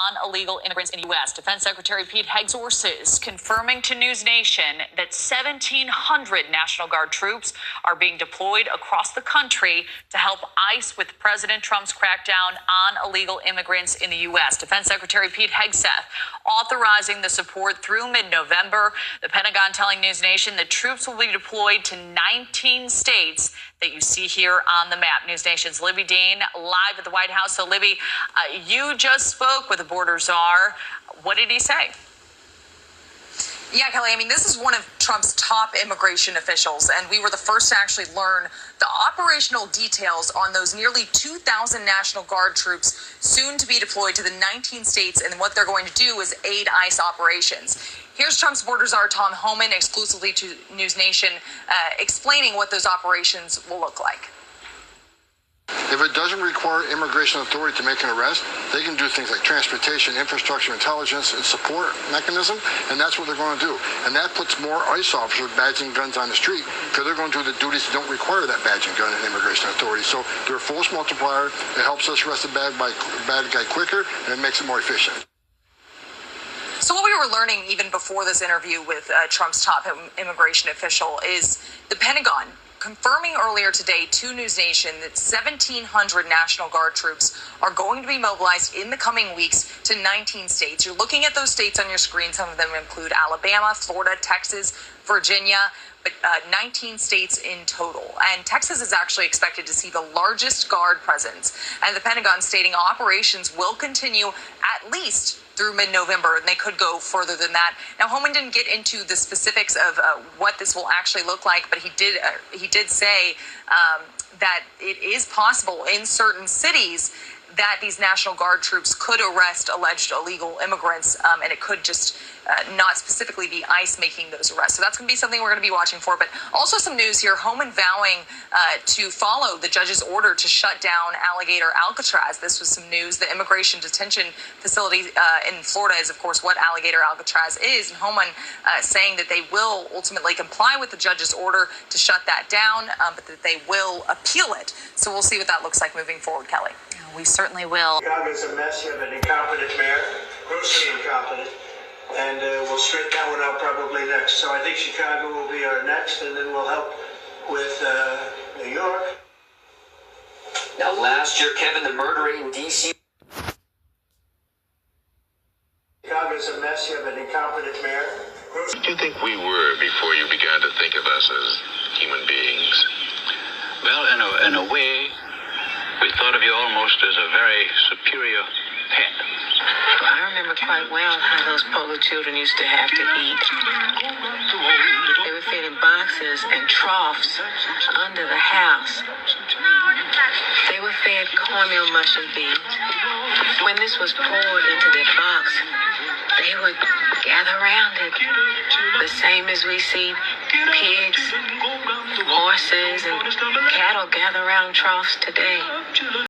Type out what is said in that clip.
on illegal immigrants in the U.S. Defense Secretary Pete Hegseth sources confirming to News Nation that 1,700 National Guard troops are being deployed across the country to help ICE with President Trump's crackdown on illegal immigrants in the U.S. Defense Secretary Pete Hegseth authorizing the support through mid-November. The Pentagon telling News Nation that troops will be deployed to 19 states that you see here on the map. News Nation's Libby Dean live at the White House. So, Libby, you just spoke with the border czar. What did he say? Yeah, Kelly, I mean, this is one of Trump's top immigration officials, and we were the first to actually learn the operational details on those nearly 2,000 National Guard troops soon to be deployed to the 19 states, and what they're going to do is aid ICE operations. Here's Trump's border czar, Tom Homan, exclusively to News Nation, explaining what those operations will look like. If it doesn't require immigration authority to make an arrest, they can do things like transportation, infrastructure, intelligence, and support mechanism, and that's what they're going to do. And that puts more ICE officers with badging guns on the street because they're going to do the duties that don't require that badging gun and immigration authority. So they're a force multiplier. It helps us arrest a bad guy quicker, and it makes it more efficient. So what we were learning even before this interview with Trump's top immigration official is the Pentagon confirming earlier today to News Nation that 1,700 National Guard troops are going to be mobilized in the coming weeks to 19 states. You're looking at those states on your screen. Some of them include Alabama, Florida, Texas, Virginia, but 19 states in total. And Texas is actually expected to see the largest Guard presence. And the Pentagon stating operations will continue at least through mid-November, and they could go further than that. Now, Homan didn't get into the specifics of what this will actually look like, but he did say that it is possible in certain cities that these National Guard troops could arrest alleged illegal immigrants, and it could just not specifically be ICE making those arrests. So that's going to be something we're going to be watching for. But also some news here, Homan vowing to follow the judge's order to shut down Alligator Alcatraz. This was some news. The immigration detention facility in Florida is, of course, what Alligator Alcatraz is. And Homan saying that they will ultimately comply with the judge's order to shut that down, but that they will appeal it. So we'll see what that looks like moving forward, Kelly. We certainly will. Chicago's a mess. You have an incompetent mayor, grossly incompetent, and we'll straighten that one out probably next. So I think Chicago will be our next, and then we'll help with New York. Now, last year, Kevin, the murder in D.C. Chicago's a mess. You have an incompetent mayor. Who did you think we were before you began to think of us as human beings? Well, in a way, we thought of you almost as a very superior pet. I remember quite well how those Polo children used to have to eat. They were fed in boxes and troughs under the house. They were fed cornmeal, mush, and beans. When this was poured into their box, they would gather around it, the same as we see pigs, horses, and cattle gather around troughs today.